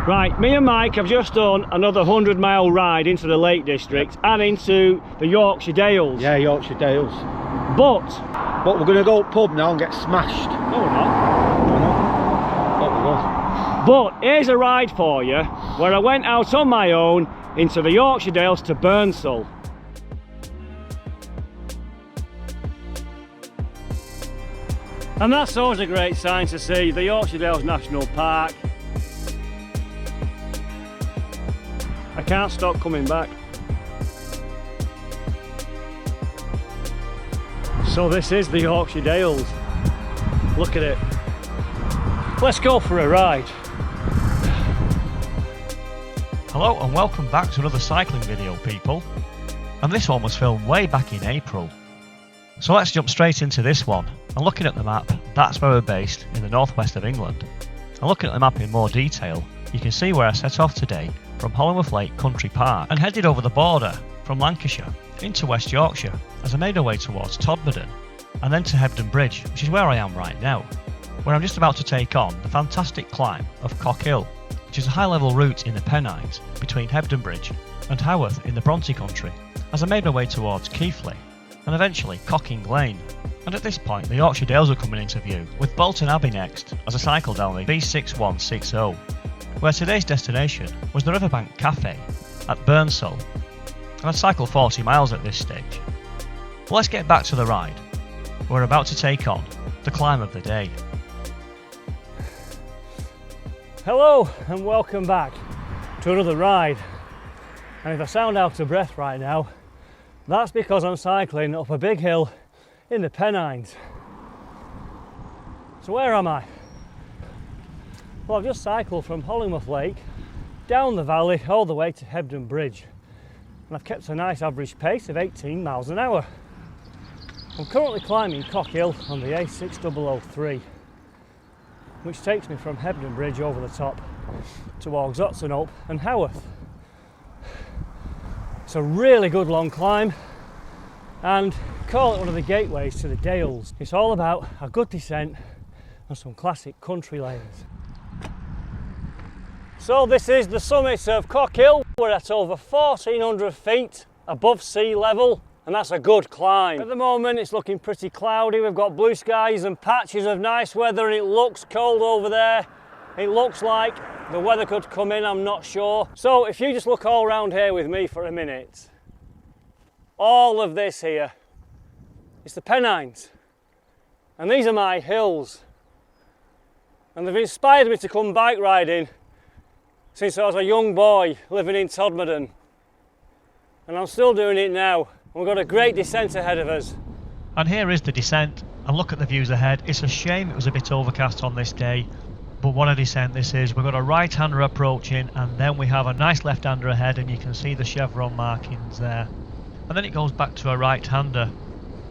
Right, me and Mike have just done another 100-mile ride into the Lake District and into the Yorkshire Dales. Yeah, Yorkshire Dales. But we're going to go pub now and get smashed. No, we're not. Why not? Thought we was. But here's a ride for you where I went out on my own into the Yorkshire Dales to Burnsall. And that's always a great sign to see, the Yorkshire Dales National Park. I can't stop coming back. So this is the Yorkshire Dales. Look at it. Let's go for a ride. Hello and welcome back to another cycling video, people. And this one was filmed way back in April. So let's jump straight into this one. And looking at the map, that's where we're based, in the northwest of England. And looking at the map in more detail, you can see where I set off today from Hollingworth Lake Country Park and headed over the border from Lancashire into West Yorkshire as I made my way towards Todmorden and then to Hebden Bridge, which is where I am right now, where I'm just about to take on the fantastic climb of Cockhill, which is a high level route in the Pennines between Hebden Bridge and Haworth in the Bronte country, as I made my way towards Keighley and eventually Cockhill Lane. And at this point the Yorkshire Dales were coming into view, with Bolton Abbey next as I cycled down the B6160, where today's destination was the Riverbank Cafe at Burnsall, and I'd cycled 40 miles at this stage. But let's get back to the ride. We're about to take on the climb of the day. Hello and welcome back to another ride. And if I sound out of breath right now, that's because I'm cycling up a big hill in the Pennines. So where am I? Well, I've just cycled from Hollingworth Lake down the valley all the way to Hebden Bridge, and I've kept a nice average pace of 18 miles an hour. I'm currently climbing Cockhill on the A6003, which takes me from Hebden Bridge over the top towards Oxenhope and Haworth. It's a really good long climb, and call it one of the gateways to the Dales. It's all about a good descent and some classic country lanes. So this is the summit of Cockhill. We're at over 1400 feet above sea level, and that's a good climb. At the moment it's looking pretty cloudy. We've got blue skies and patches of nice weather, and it looks cold over there. It looks like the weather could come in, I'm not sure. So if you just look all around here with me for a minute, all of this here, it's the Pennines, and these are my hills, and they've inspired me to come bike riding since I was a young boy living in Todmorden, and I'm still doing it now. We've got a great descent ahead of us. And here is the descent, and look at the views ahead. It's a shame it was a bit overcast on this day, but what a descent this is. We've got a right-hander approaching, and then we have a nice left-hander ahead, and you can see the chevron markings there. And then it goes back to a right-hander.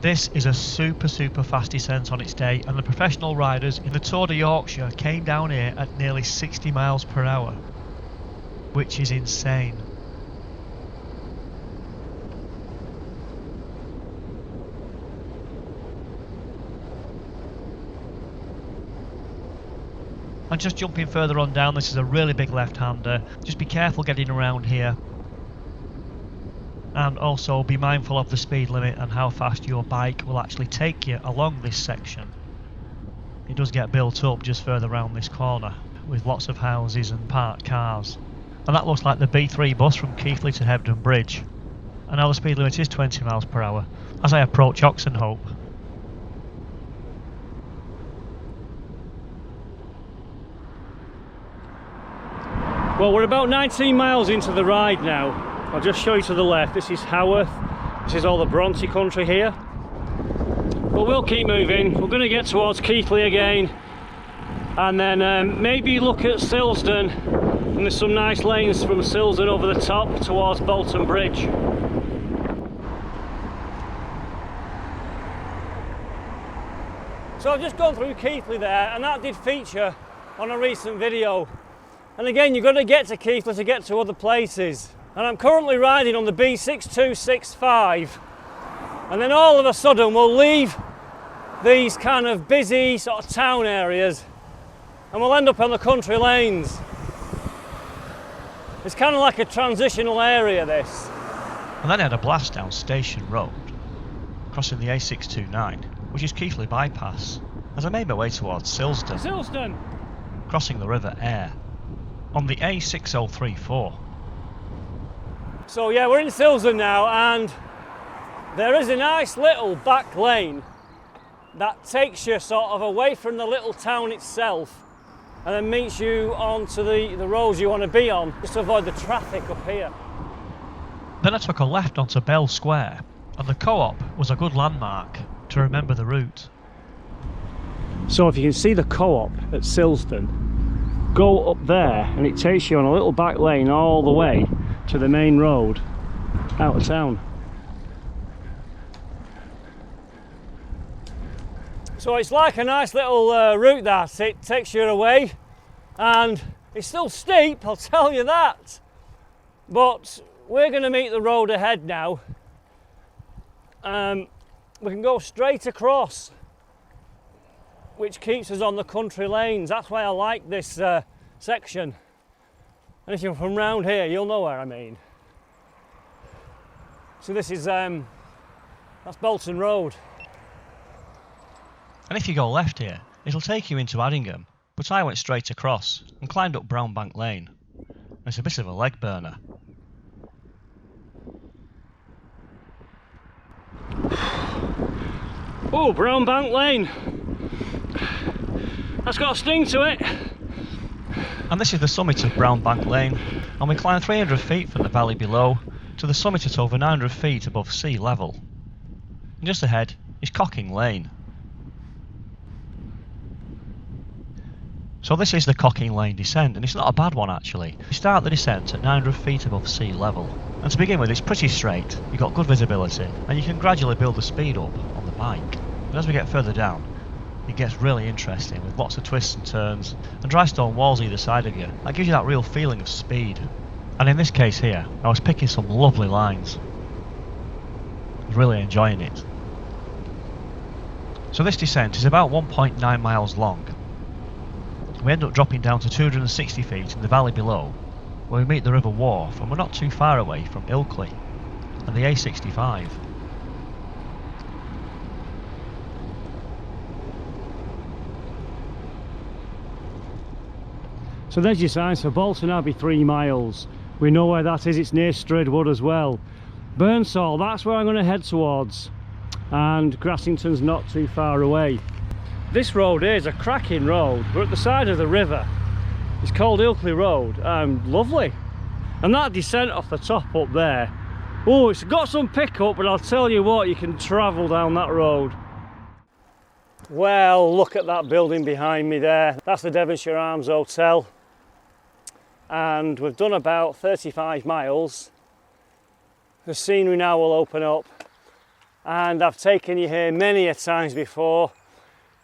This is a super fast descent on its day, and the professional riders in the Tour de Yorkshire came down here at nearly 60 miles per hour, which is insane. And just jumping further on down, this is a really big left-hander. Just be careful getting around here, and also be mindful of the speed limit and how fast your bike will actually take you along this section. It does get built up just further around this corner with lots of houses and parked cars. And that looks like the B3 bus from Keighley to Hebden Bridge. And now the speed limit is 20 miles per hour as I approach Oxenhope. Well, we're about 19 miles into the ride now. I'll just show you to the left. This is Haworth. This is all the Bronte country here. But we'll keep moving. We're going to get towards Keighley again, and then maybe look at Silsden. And there's some nice lanes from Silsden over the top towards Bolton Bridge. So I've just gone through Keighley there, and that did feature on a recent video. And again, you've got to get to Keighley to get to other places. And I'm currently riding on the B6265, and then all of a sudden we'll leave these kind of busy sort of town areas and we'll end up on the country lanes. It's kind of like a transitional area, this. And then I had a blast down Station Road, crossing the A629, which is Keighley Bypass, as I made my way towards Silsden, Silsden! crossing the River Aire, on the A6034. So yeah, we're in Silsden now, and there is a nice little back lane that takes you sort of away from the little town itself and then meets you onto the roads you want to be on, just to avoid the traffic up here. Then I took a left onto Bell Square, and the Co-op was a good landmark to remember the route. So if you can see the Co-op at Silsden, go up there and it takes you on a little back lane all the way to the main road out of town. So it's like a nice little route that. It takes you away, and it's still steep, I'll tell you that. But we're going to meet the road ahead now. We can go straight across, which keeps us on the country lanes. That's why I like this section. And if you're from round here, you'll know where I mean. So this is, that's Bolton Road. And if you go left here, it'll take you into Addingham, but I went straight across and climbed up Brownbank Lane. It's a bit of a leg burner. Oh, Brownbank Lane. That's got a sting to it. And this is the summit of Brownbank Lane, and we climb 300 feet from the valley below to the summit at over 900 feet above sea level. And just ahead is Cockhill Lane. So this is the Cockhill Lane descent, and it's not a bad one actually. You start the descent at 900 feet above sea level, and to begin with it's pretty straight, you've got good visibility, and you can gradually build the speed up on the bike. But as we get further down, it gets really interesting with lots of twists and turns, and dry stone walls either side of you. That gives you that real feeling of speed. And in this case here, I was picking some lovely lines. I was really enjoying it. So this descent is about 1.9 miles long. We end up dropping down to 260 feet in the valley below, where we meet the River Wharfe, and we're not too far away from Ilkley and the A65. So there's your sign, so Bolton Abbey 3 miles. We know where that is, it's near Stradwood as well. Burnsall, that's where I'm going to head towards. And Grassington's not too far away. This road is a cracking road. We're at the side of the river. It's called Ilkley Road. Lovely. And that descent off the top up there. Oh, it's got some pickup, but I'll tell you what, you can travel down that road. Well, look at that building behind me there. That's the Devonshire Arms Hotel. And we've done about 35 miles. The scenery now will open up. And I've taken you here many a times before.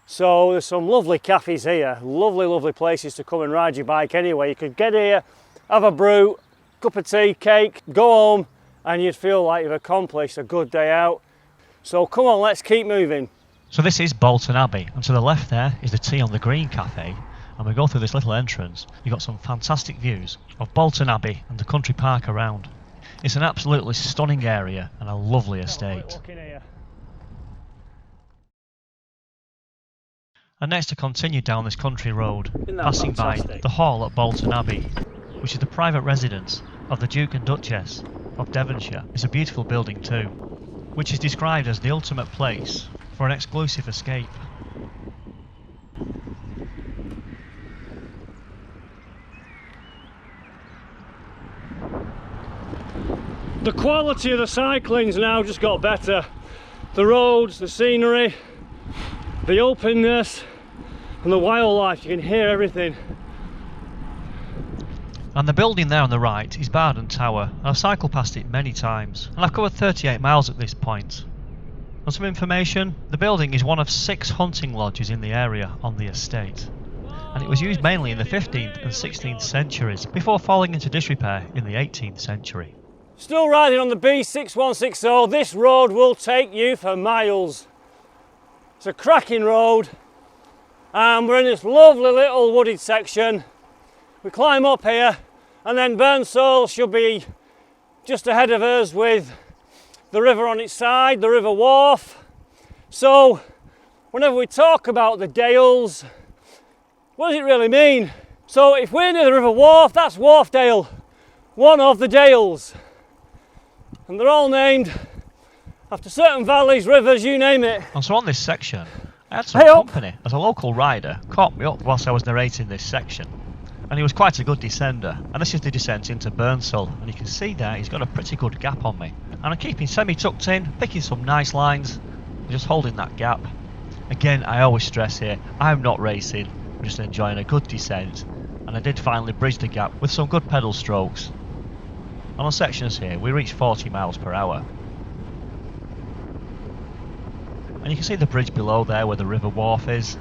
So there's some lovely cafes here, lovely places to come and ride your bike anyway. You could get here, have a brew, cup of tea, cake, go home, and you'd feel like you've accomplished a good day out. So come on, let's keep moving. So this is Bolton Abbey, and to the left there is the Tea on the Green cafe, and we go through this little entrance. You've got some fantastic views of Bolton Abbey and the country park around. It's an absolutely stunning area and a lovely estate. And next to continue down this country road, passing fantastic? by the hall at Bolton Abbey, which is the private residence of the Duke and Duchess of Devonshire. It's a beautiful building too, which is described as the ultimate place for an exclusive escape. The quality of the cycling's now just got better. The roads, the scenery, the openness and the wildlife, you can hear everything. And the building there on the right is Barden Tower, and I've cycled past it many times, and I've covered 38 miles at this point. For some information, the building is one of 6 hunting lodges in the area on the estate, and it was used mainly in the 15th and 16th centuries before falling into disrepair in the 18th century. Still riding on the B6160, this road will take you for miles. It's a cracking road, and we're in this lovely little wooded section. We climb up here And then Burnsall should be just ahead of us with the river on its side, the River Wharf. So whenever we talk about the Dales, what does it really mean? So if we're near the River Wharf, that's Wharfedale, one of the Dales. And they're all named after certain valleys, rivers, you name it. And so on this section, I had some company as a local rider caught me up whilst I was narrating this section. And he was quite a good descender, and this is the descent into Burnsall, and you can see there he's got a pretty good gap on me. And I'm keeping semi-tucked in, picking some nice lines, and just holding that gap. Again, I always stress here, I'm not racing, I'm just enjoying a good descent, and I did finally bridge the gap with some good pedal strokes. And on sections here, we reached 40 miles per hour. And you can see the bridge below there where the River Wharf is,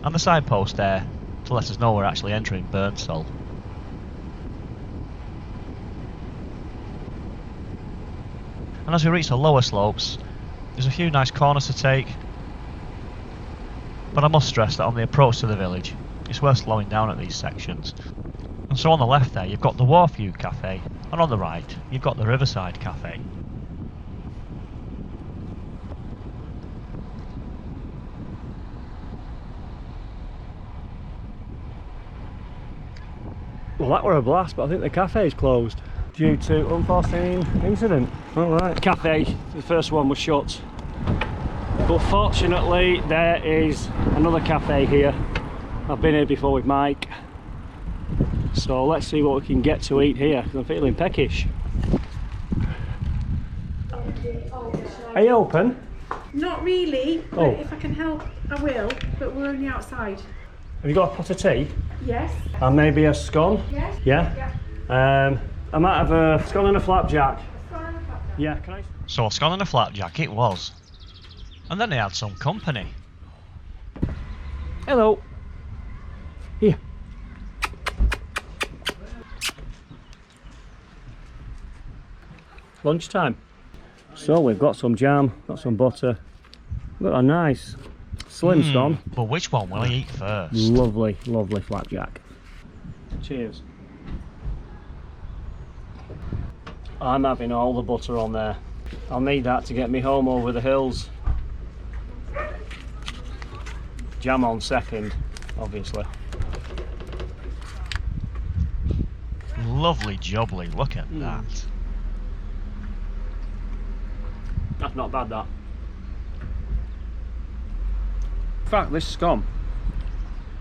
and the signpost there to let us know we're actually entering Burnsall. And as we reach the lower slopes, there's a few nice corners to take, but I must stress that on the approach to the village, it's worth slowing down at these sections. And so on the left there you've got the Wharfedale Cafe, and on the right you've got the Riverside Cafe. Well, that were a blast, but I think the cafe's closed due to unforeseen incident. Alright, cafe, the first one was shut. But fortunately, there is another cafe here. I've been here before with Mike. So let's see what we can get to eat here, because I'm feeling peckish. Are you open? Not really, but Oh. if I can help, I will, but we're only outside. Have you got a pot of tea? Yes. And maybe a scone? Yes. Yeah? Yeah. I might have a scone and a flapjack. Sorry, Flapjacks. Yeah, can I? So a scone and a flapjack it was. And then they had some company. Hello. Here. Lunchtime. So we've got some jam, got some butter, we've got a nice slim scone. But which one will I eat first? Lovely, lovely flapjack. Cheers. I'm having all the butter on there. I'll need that to get me home over the hills. Jam on second, obviously. Lovely jubbly, look at that. That's not bad, that. In fact, this scone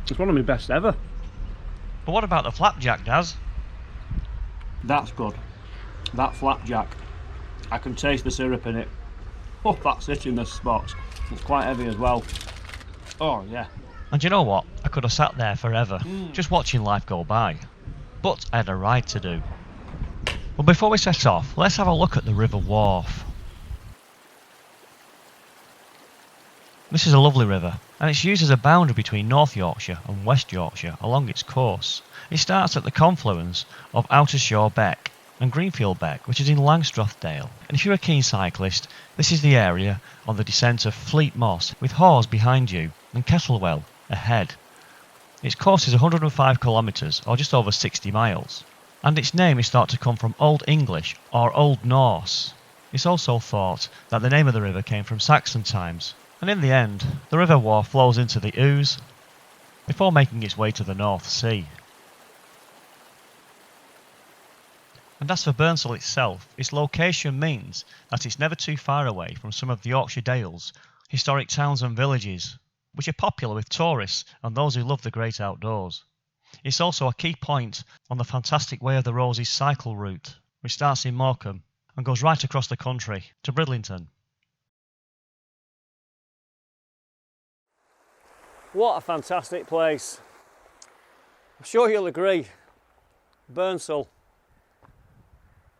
is one of my best ever. But what about the flapjack, Daz? That's good. That flapjack, I can taste the syrup in it. Oh, that's it in the spots. It's quite heavy as well. Oh yeah. And you know what? I could have sat there forever, just watching life go by. But I had a ride to do. But before we set off, let's have a look at the River Wharf. This is a lovely river, and it's used as a boundary between North Yorkshire and West Yorkshire along its course. It starts at the confluence of Outer Shore Beck and Greenfield Beck, which is in Langstrathdale. And if you're a keen cyclist, this is the area on the descent of Fleet Moss, with Hawes behind you and Kettlewell ahead. Its course is 105 kilometres, or just over 60 miles. And its name is thought to come from Old English or Old Norse. It's also thought that the name of the river came from Saxon times. And in the end, the River Wharf flows into the Ouse before making its way to the North Sea. And as for Burnsall itself, its location means that it's never too far away from some of the Yorkshire Dales, historic towns and villages, which are popular with tourists and those who love the great outdoors. It's also a key point on the fantastic Way of the Roses cycle route, which starts in Morecambe and goes right across the country to Bridlington. What a fantastic place. I'm sure you'll agree. Burnsall,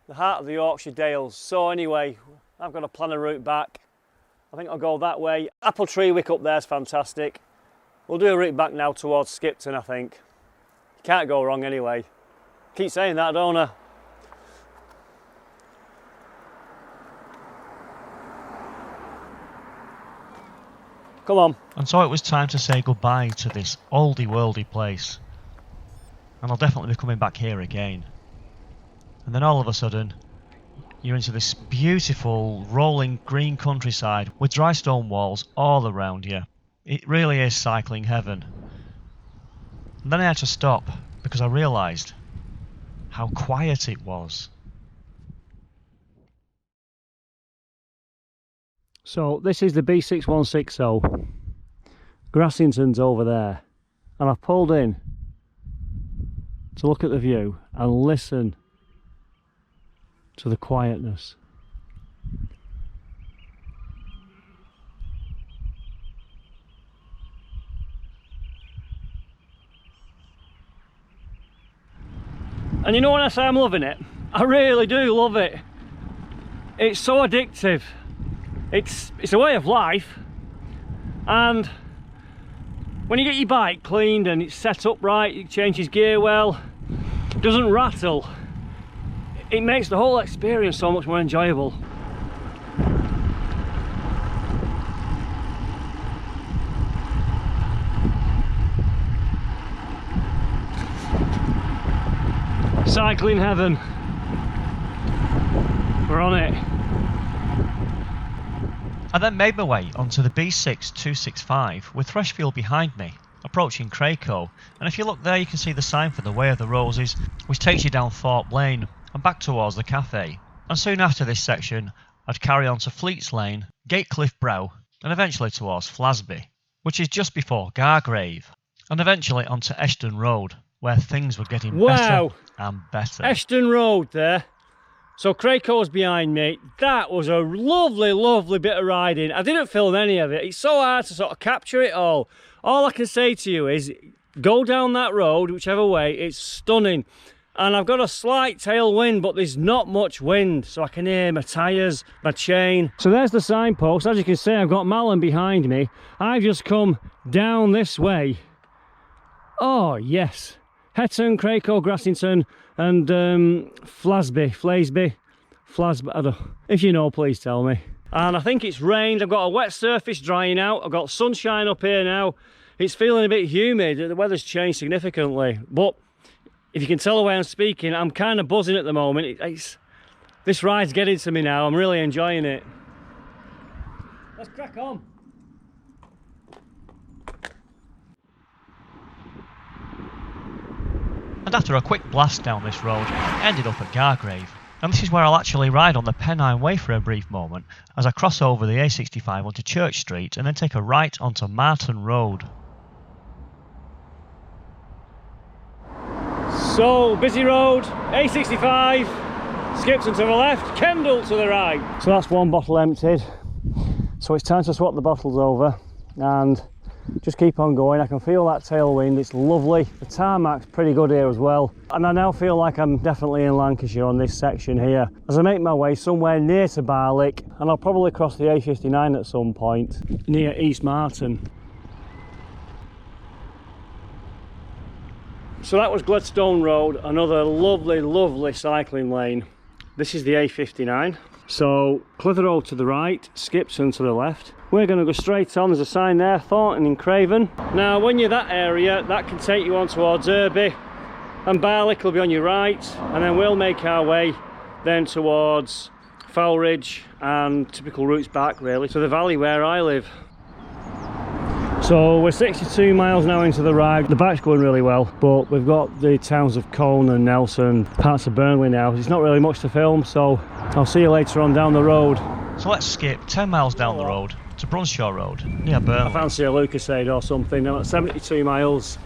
the heart of the Yorkshire Dales. So anyway, I've got to plan a route back. I think I'll go that way. Apple Tree Wick up there's fantastic. We'll do a route back now towards Skipton, I think. You can't go wrong anyway. Keep saying that, don't I? Come on. And so it was time to say goodbye to this oldie worldy place. And I'll definitely be coming back here again. and then all of a sudden you're into this beautiful rolling green countryside with dry stone walls all around you. It really is cycling heaven. And then I had to stop because I realised how quiet it was. So this is the B6160. Grassington's over there, and I've pulled in to look at the view and listen to the quietness. And you know when I say I'm loving it, I really do love it. It's so addictive. It's a way of life, and when you get your bike cleaned and it's set up right, it changes gear well, doesn't rattle, it makes the whole experience so much more enjoyable. Cycling heaven. We're on it. I then made my way onto the B6265 with Freshfield behind me, approaching Cracoe, and if you look there you can see the sign for the Way of the Roses, which takes you down Thorpe Lane and back towards the cafe. And soon after this section I'd carry on to Fleets Lane, Gatecliff Brow, and eventually towards Flasby, which is just before Gargrave, and eventually onto Eshton Road, where things were getting better and better. Eshton Road there. So Cracoe's behind me. That was a lovely, lovely bit of riding. I didn't film any of it. It's so hard to sort of capture it all. All I can say to you is go down that road, whichever way, it's stunning. And I've got a slight tailwind, but there's not much wind, so I can hear my tyres, my chain. So there's the signpost. As you can see, I've got Malham behind me. I've just come down this way. Oh, yes. Hetton, Cracoe, Grassington, and Flasby, I don't, if you know, please tell me. And I think it's rained. I've got a wet surface drying out. I've got sunshine up here now. It's feeling a bit humid. The weather's changed significantly. But if you can tell the way I'm speaking, I'm kind of buzzing at the moment. This ride's getting to me now. I'm really enjoying it. Let's crack on. And after a quick blast down this road, I ended up at Gargrave. And this is where I'll actually ride on the Pennine Way for a brief moment, as I cross over the A65 onto Church Street and then take a right onto Marton Road. So, busy road, A65, Skipton to the left, Kendall to the right. So that's one bottle emptied. So it's time to swap the bottles over and just keep on going. I can feel that tailwind, it's lovely. The tarmac's pretty good here as well. And I now feel like I'm definitely in Lancashire on this section here. As I make my way somewhere near to Barlick, and I'll probably cross the A59 at some point, near East Marton. So that was Gladstone Road, another lovely, lovely cycling lane. This is the A59. So Clitheroe to the right, Skipton to the left. We're going to go straight on. There's a sign there, Thornton in Craven. Now when you're that area, that can take you on towards Irby, and Barlick will be on your right, and then we'll make our way then towards Fowlridge and typical routes back really to the valley where I live. So we're 62 miles now into the ride. The bike's going really well, but we've got the towns of Colne and Nelson, parts of Burnley now. There's not really much to film, so I'll see you later on down the road. So let's skip 10 miles down the road to Brunshaw Road, near Burnley. I fancy a Lucasade or something. I'm at 72 miles,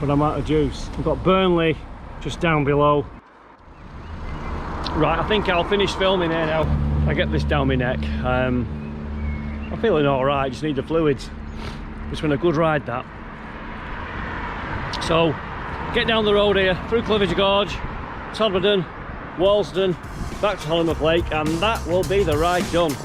but I'm out of juice. We've got Burnley just down below. Right, I think I'll finish filming here now. I get this down my neck. I'm feeling alright, just need the fluids. It's been a good ride, that. So, get down the road here, through Clividge Gorge, Todmorden, Walsden, back to Hollymoth Lake, and that will be the ride done.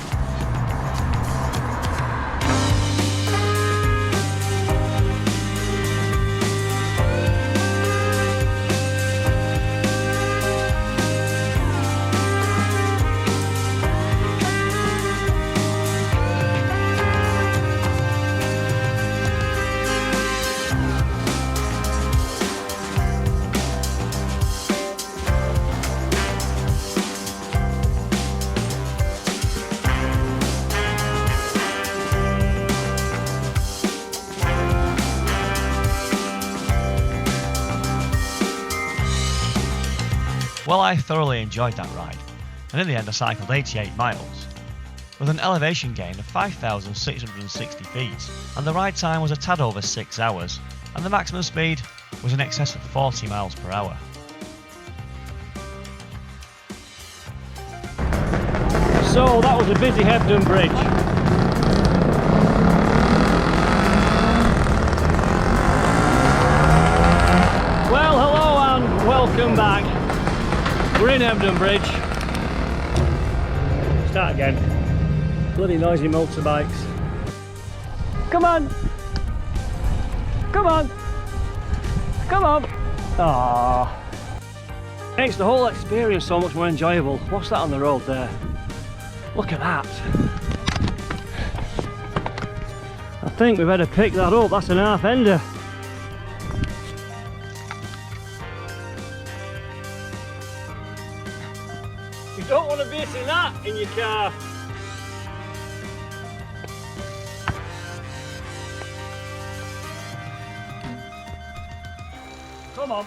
Well, I thoroughly enjoyed that ride, and in the end I cycled 88 miles, with an elevation gain of 5,660 feet, and the ride time was a tad over 6 hours, and the maximum speed was in excess of 40 miles per hour. So that was a busy Hebden Bridge. Well, hello and welcome back. We're in Hebden Bridge. Start again. Bloody noisy motorbikes. Come on! Come on! Come on! Ah, makes the whole experience so much more enjoyable. What's that on the road there? Look at that. I think we better pick that up. That's an half ender. You don't want to be hitting that in your car. Come on.